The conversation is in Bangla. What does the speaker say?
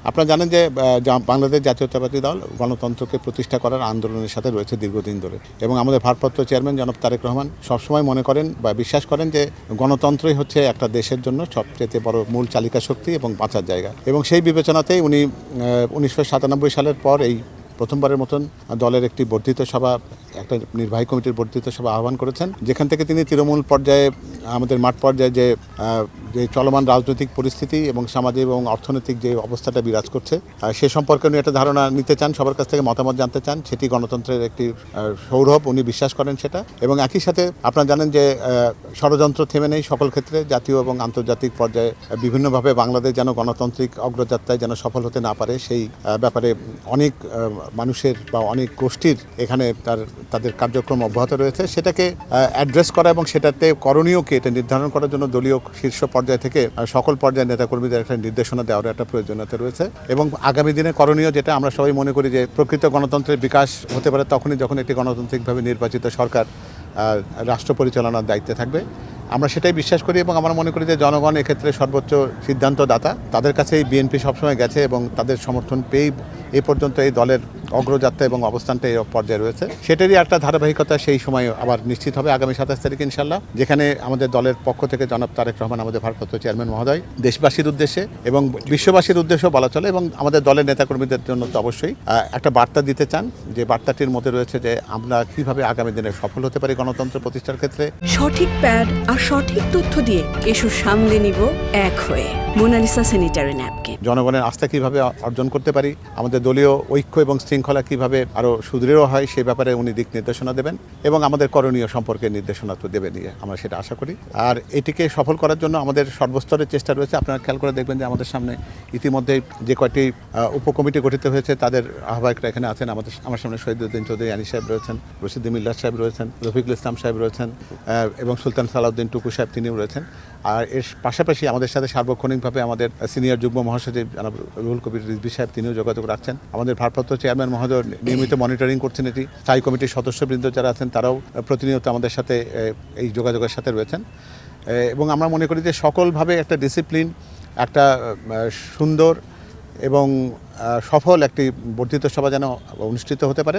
আপনারা জানেন যে বাংলাদেশ জাতীয়তাবাদী দল গণতন্ত্রকে প্রতিষ্ঠা করার আন্দোলনের সাথে রয়েছে দীর্ঘদিন ধরে, এবং আমাদের ভারপ্রাপ্ত চেয়ারম্যান জনাব তারেক রহমান সবসময় মনে করেন বা বিশ্বাস করেন যে গণতন্ত্রই হচ্ছে একটা দেশের জন্য সবচেয়ে বড় মূল চালিকা শক্তি এবং বাঁচার জায়গা। এবং সেই বিবেচনাতেই উনি 1997 সালের পর এই প্রথমবারের মতন দলের একটি বর্ধিত সভা, একটা নির্বাহী কমিটির বর্ধিত সভা আহ্বান করেছেন, যেখান থেকে তিনি তৃণমূল পর্যায়ে, আমাদের মাঠ পর্যায়ে যে চলমান রাজনৈতিক পরিস্থিতি এবং সামাজিক এবং অর্থনৈতিক যে অবস্থাটা বিরাজ করছে সে সম্পর্কে উনি একটা ধারণা নিতে চান, সবার কাছ থেকে মতামত জানতে চান। সেটি গণতন্ত্রের একটি সৌরভ, উনি বিশ্বাস করেন সেটা। এবং একই সাথে আপনারা জানেন যে ষড়যন্ত্র থেমে নেই সকল ক্ষেত্রে, জাতীয় এবং আন্তর্জাতিক পর্যায়ে বিভিন্নভাবে বাংলাদেশ যেন গণতান্ত্রিক অগ্রযাত্রায় যেন সফল হতে না পারে, সেই ব্যাপারে অনেক মানুষের বা অনেক গোষ্ঠীর এখানে তাদের কার্যক্রম অব্যাহত রয়েছে। সেটাকে অ্যাড্রেস করা এবং সেটাতে করণীয়কে এটা নির্ধারণ করার জন্য দলীয় শীর্ষ পর্যায় থেকে সকল পর্যায়ের নেতাকর্মীদের একটা নির্দেশনা দেওয়ার একটা প্রয়োজনীয়তা রয়েছে। এবং আগামী দিনে করণীয় যেটা আমরা সবাই মনে করি যে প্রকৃত গণতন্ত্রের বিকাশ হতে পারে তখনই যখন একটি গণতান্ত্রিকভাবে নির্বাচিত সরকার রাষ্ট্র পরিচালনার দায়িত্বে থাকবে। আমরা সেটাই বিশ্বাস করি এবং আমরা মনে করি যে জনগণ এক্ষেত্রে সর্বোচ্চ সিদ্ধান্তদাতা, তাদের কাছেই বিএনপি সবসময় গেছে এবং তাদের সমর্থন পেয়েই এ পর্যন্ত এই দলের অগ্রযাত্রা এবং অবস্থানটা এই পর্যায়ে রয়েছে। সেটারই একটা ধারাবাহিকতা সেই সময় আবার নিশ্চিত হবে আগামী 27 তারিখ ইনশাল্লাহ, যেখানে আমাদের দলের পক্ষ থেকে জনাব তারেক রহমান, আমাদের ভারপ্রাপ্ত চেয়ারম্যান মহোদয়, দেশবাসীর উদ্দেশ্যে এবং বিশ্ববাসীর উদ্দেশ্যেও বলা চলে এবং আমাদের দলের নেতাকর্মীদের জন্য তো অবশ্যই একটা বার্তা দিতে চান, যে বার্তাটির মধ্যে রয়েছে যে আমরা কিভাবে আগামী দিনে সফল হতে পারি গণতন্ত্র প্রতিষ্ঠার ক্ষেত্রে। সঠিক প্যাড আর সঠিক তথ্য দিয়ে এসব সামলে নিব এক হয়ে। Monalisa sanitary napkin. জনগণের আস্থা কিভাবে অর্জন করতে পারি, আমাদের দলীয় ঐক্য এবং শৃঙ্খলা কিভাবে আরও সুদৃঢ় হয় সেই ব্যাপারে উনি দিক নির্দেশনা দেবেন এবং আমাদের করণীয় সম্পর্কে নির্দেশনা তো দেবেনই, আমরা সেটা আশা করি। আর এটিকে সফল করার জন্য আমাদের সর্বস্তরের চেষ্টা রয়েছে। আপনারা খেয়াল করে দেখবেন যে আমাদের সামনে ইতিমধ্যে যে কয়টি উপকমিটি গঠিত হয়েছে তাদের আহ্বায়করা এখানে আছেন। আমার সামনে শহীদুদ্দিন চৌধুরী আনি সাহেব রয়েছেন, রশিদুল মিল্লাহ সাহেব রয়েছেন, রফিকুল ইসলাম সাহেব রয়েছেন এবং সুলতান সালাউদ্দিন টুকু সাহেব তিনিও রয়েছেন। আর এর পাশাপাশি আমাদের সাথে সার্বক্ষণিকভাবে আমাদের সিনিয়র যুগ্ম মহাসচিব জনাব রুহুল কবির রিজভী সাহেব তিনিও যোগাযোগ রাখছেন। আমাদের ভারপ্রাপ্ত চেয়ারম্যান মহোদয় নিয়মিত মনিটরিং করছেন এটি। স্থায়ী কমিটির সদস্যবৃন্দ যারা আছেন তারাও প্রতিনিয়ত আমাদের সাথে এই যোগাযোগের সাথে রয়েছেন। এবং আমরা মনে করি যে সকলভাবে একটা ডিসিপ্লিন, একটা সুন্দর এবং সফল একটি বর্ধিত সভা যেন অনুষ্ঠিত হতে পারে।